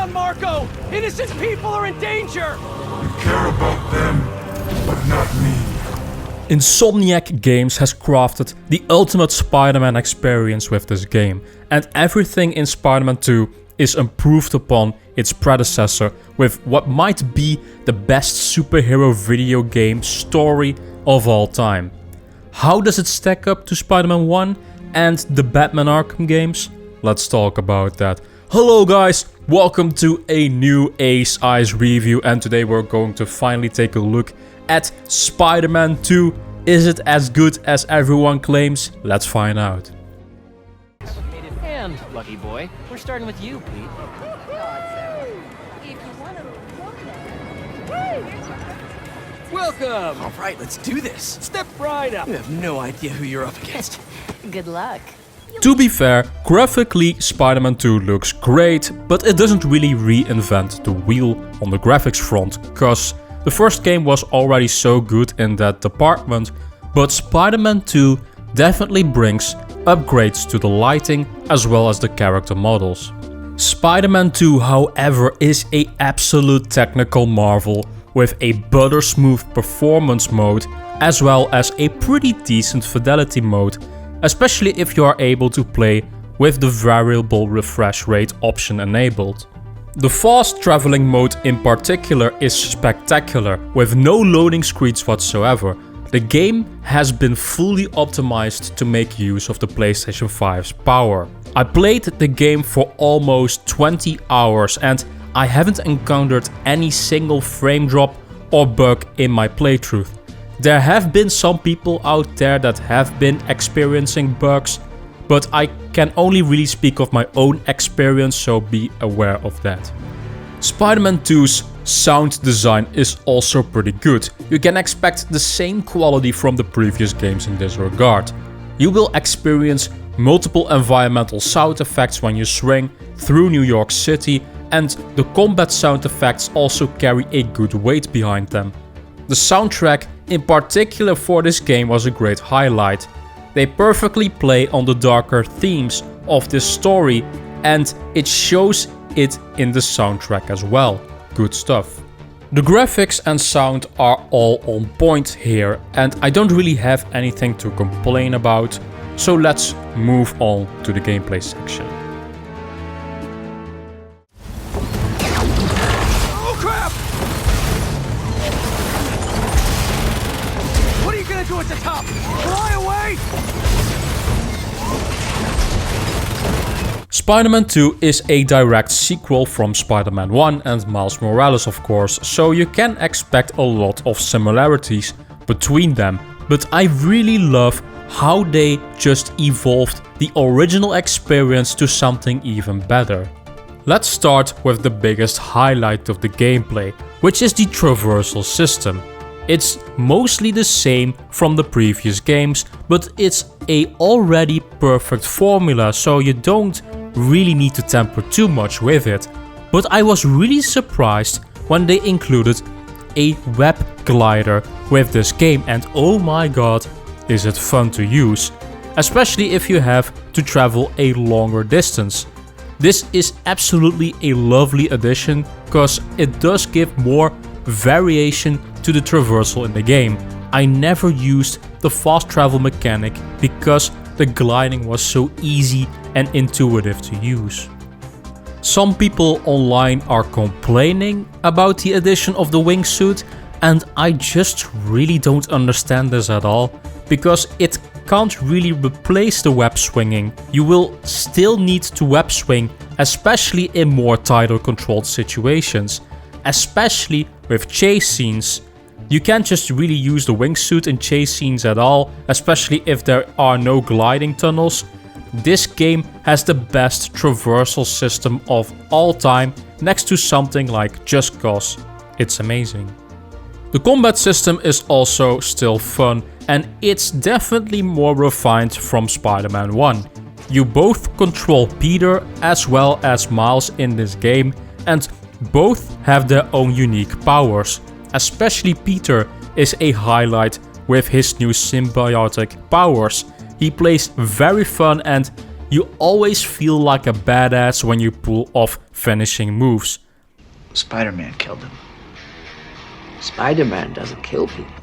on Marco! Innocent people are in danger! You care about them, but not me. Insomniac Games has crafted the ultimate Spider-Man experience with this game, and everything in Spider-Man 2 is improved upon its predecessor with what might be the best superhero video game story of all time. How does it stack up to Spider-Man 1 and the Batman Arkham games? Let's talk about that. Hello guys, welcome to a new Ace Eyes review, and today we're going to finally take a look at Spider-Man 2. Is it as good as everyone claims? Let's find out. And, lucky boy, we're starting with you, Pete. Welcome! All right, let's do this. Step right up! You have no idea who you're up against. Good luck. To be fair, graphically Spider-Man 2 looks great, but it doesn't really reinvent the wheel on the graphics front, cause the first game was already so good in that department, but Spider-Man 2 definitely brings upgrades to the lighting as well as the character models. Spider-Man 2, however, is an absolute technical marvel with a butter smooth performance mode as well as a pretty decent fidelity mode, especially if you are able to play with the variable refresh rate option enabled. The fast traveling mode in particular is spectacular, with no loading screens whatsoever. The game has been fully optimized to make use of the PlayStation 5's power. I played the game for almost 20 hours and I haven't encountered any single frame drop or bug in my playthrough. There have been some people out there that have been experiencing bugs, but I can only really speak of my own experience, so be aware of that. Spider-Man 2's sound design is also pretty good. You can expect the same quality from the previous games in this regard. You will experience multiple environmental sound effects when you swing through New York City, and the combat sound effects also carry a good weight behind them. The soundtrack in particular for this game was a great highlight. They perfectly play on the darker themes of this story, and it shows it in the soundtrack as well. Good stuff. The graphics and sound are all on point here, and I don't really have anything to complain about, so let's move on to the gameplay section. Oh crap! What are you gonna do at the top? Fly away? Spider-Man 2 is a direct sequel from Spider-Man 1 and Miles Morales, of course, so you can expect a lot of similarities between them, but I really love how they just evolved the original experience to something even better. Let's start with the biggest highlight of the gameplay, which is the traversal system. It's mostly the same from the previous games, but it's a already perfect formula, so you don't really need to tamper too much with it. But I was really surprised when they included a web glider with this game, and oh my god, is it fun to use, especially if you have to travel a longer distance. This is absolutely a lovely addition because it does give more variation to the traversal in the game. I never used the fast travel mechanic because the gliding was so easy and intuitive to use. Some people online are complaining about the addition of the wingsuit, and I just really don't understand this at all, because it can't really replace the web swinging. You will still need to web swing, especially in more tighter controlled situations, especially with chase scenes. You can't just really use the wingsuit in chase scenes at all, especially if there are no gliding tunnels. This game has the best traversal system of all time, next to something like Just Cause. It's amazing. The combat system is also still fun, and it's definitely more refined from Spider-Man 1. You both control Peter as well as Miles in this game, and both have their own unique powers. Especially Peter is a highlight with his new symbiotic powers. He plays very fun and You always feel like a badass when you pull off finishing moves. Spider-Man killed him. Spider-Man doesn't kill people.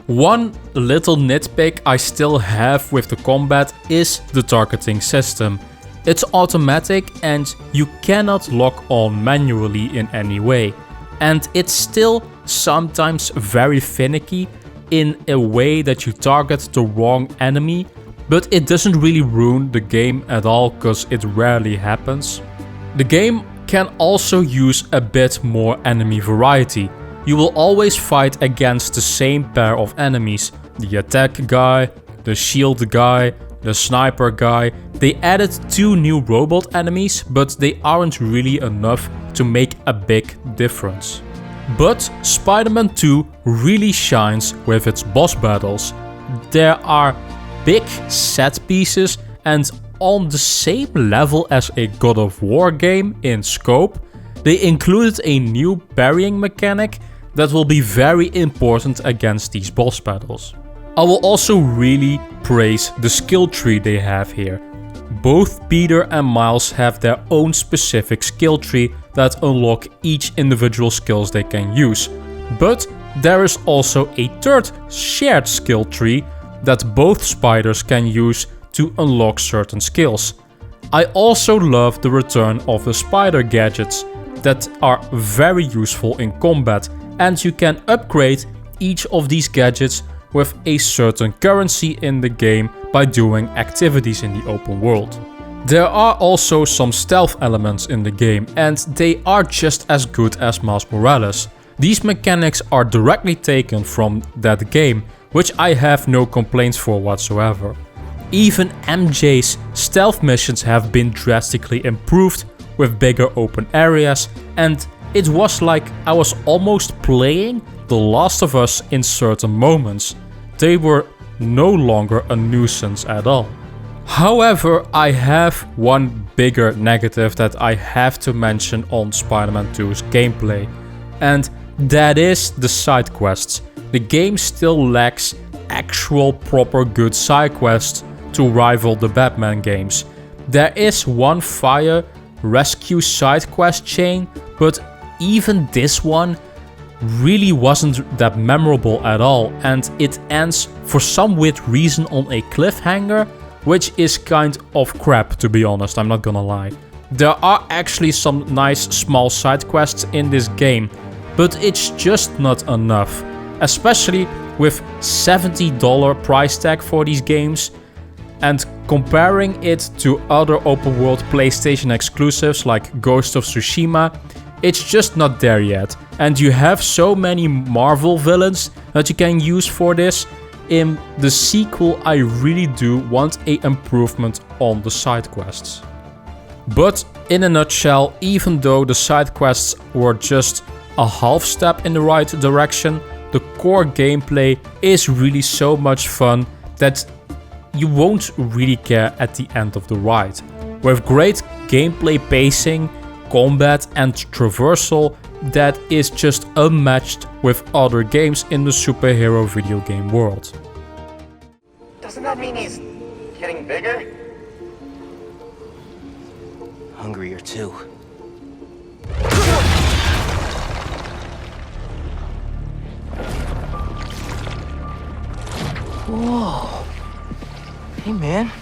One little nitpick I still have with the combat is the targeting system. It's automatic and you cannot lock on manually in any way. And it's still sometimes very finicky in a way that you target the wrong enemy, but it doesn't really ruin the game at all because it rarely happens. The game can also use a bit more enemy variety. You will always fight against the same pair of enemies. The attack guy, the shield guy, the sniper guy. They added 2 new robot enemies, but they aren't really enough to make a big difference. But Spider-Man 2 really shines with its boss battles. There are big set pieces and on the same level as a God of War game in scope, they included a new parrying mechanic that will be very important against these boss battles. I will also really praise the skill tree they have here. Both Peter and Miles have their own specific skill tree that unlock each individual skills they can use. But there is also a third shared skill tree that both spiders can use to unlock certain skills. I also love the return of the spider gadgets that are very useful in combat, and you can upgrade each of these gadgets with a certain currency in the game by doing activities in the open world. There are also some stealth elements in the game and they are just as good as Miles Morales. These mechanics are directly taken from that game, which I have no complaints for whatsoever. Even MJ's stealth missions have been drastically improved with bigger open areas, and it was like I was almost playing The Last of Us in certain moments. They were no longer a nuisance at all. However, I have one bigger negative that I have to mention on Spider-Man 2's gameplay, and that is the side quests. The game still lacks actual proper good side quests to rival the Batman games. There is one fire rescue side quest chain, but even this one really wasn't that memorable at all, and it ends for some weird reason on a cliffhanger, which is kind of crap, to be honest, I'm not gonna lie. There are actually some nice small side quests in this game, but it's just not enough, especially with $70 price tag for these games. And comparing it to other open world PlayStation exclusives like Ghost of Tsushima, it's just not there yet. And you have so many Marvel villains that you can use for this. In the sequel, I really do want an improvement on the side quests. But in a nutshell, even though the side quests were just a half step in the right direction, the core gameplay is really so much fun that you won't really care at the end of the ride. With great gameplay pacing, combat and traversal that is just unmatched with other games in the superhero video game world. Doesn't that mean he's getting bigger? Hungrier too. Whoa. Hey man.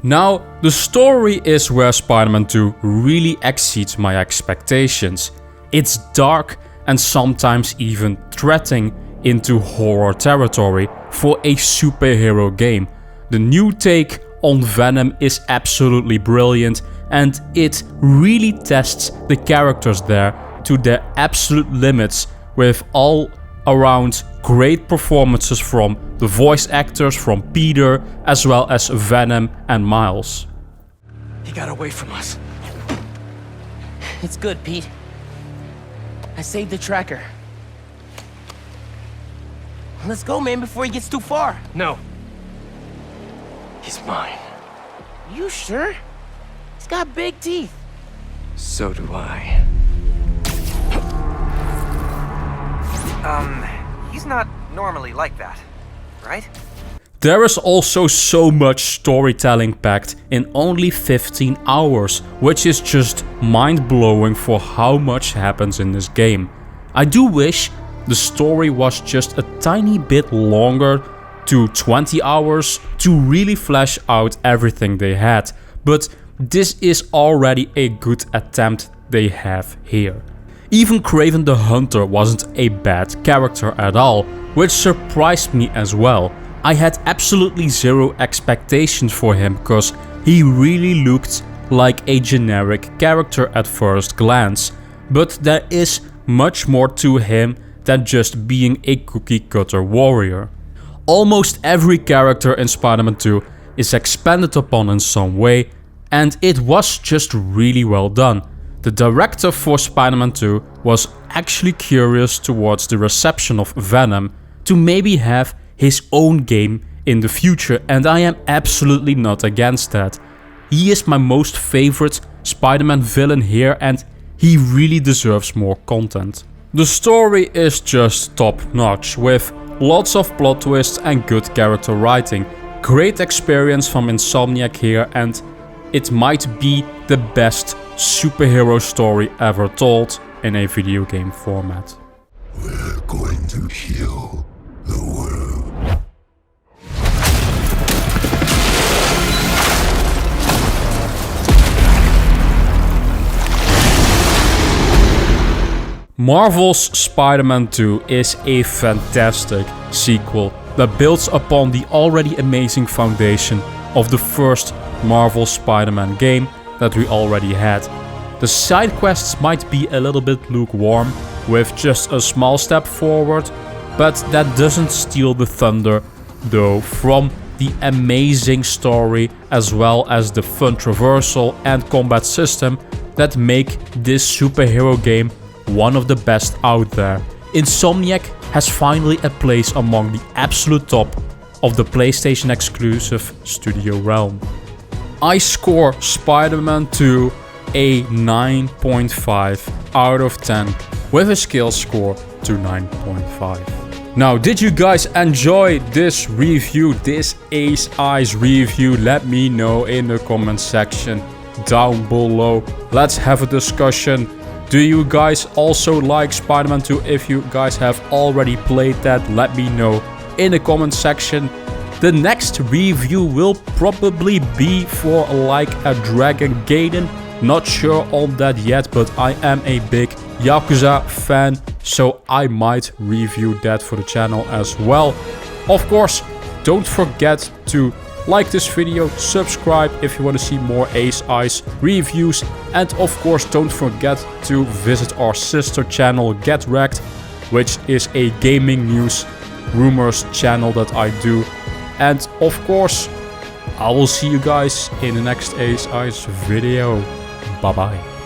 Now, the story is where Spider-Man 2 really exceeds my expectations. It's dark and sometimes even threatening into horror territory for a superhero game. The new take on Venom is absolutely brilliant, and it really tests the characters there to their absolute limits with all around great performances from the voice actors, from Peter as well as Venom and Miles. He got away from us. It's good, Pete. I saved the tracker. Let's go, man, before he gets too far. No. He's mine. You sure? He's got big teeth. So do I. He's not normally like that, right? There is also so much storytelling packed in only 15 hours, which is just mind-blowing for how much happens in this game. I do wish the story was just a tiny bit longer, to 20 hours, to really flesh out everything they had, but this is already a good attempt they have here. Even Kraven the Hunter wasn't a bad character at all, which surprised me as well. I had absolutely zero expectations for him because he really looked like a generic character at first glance, but there is much more to him than just being a cookie cutter warrior. Almost every character in Spider-Man 2 is expanded upon in some way, and it was just really well done. The director for Spider-Man 2 was actually curious towards the reception of Venom to maybe have his own game in the future, and I am absolutely not against that. He is my most favorite Spider-Man villain here, and he really deserves more content. The story is just top notch, with lots of plot twists and good character writing. Great experience from Insomniac here, and it might be the best superhero story ever told in a video game format. We're going to heal the world. Marvel's Spider-Man 2 is a fantastic sequel that builds upon the already amazing foundation of the first Marvel Spider-Man game that we already had. The side quests might be a little bit lukewarm, with just a small step forward, but that doesn't steal the thunder though from the amazing story as well as the fun traversal and combat system that make this superhero game one of the best out there. Insomniac has finally a place among the absolute top of the PlayStation exclusive studio realm. I score Spider-Man 2 a 9.5 out of 10 with a skill score to 9.5. Now, did you guys enjoy this review, this Ace Eyes review? Let me know in the comment section down below. Let's have a discussion. Do you guys also like Spider-Man 2? If you guys have already played that, let me know in the comment section. The next review will probably be for Like a Dragon Gaiden. Not sure on that yet, but I am a big Yakuza fan, so I might review that for the channel as well. Of course, don't forget to like this video, subscribe if you want to see more Ace Eyes reviews, and of course don't forget to visit our sister channel Get Rekt, which is a gaming news rumors channel that I do. And of course, I will see you guys in the next Ace Eyes video. Bye bye.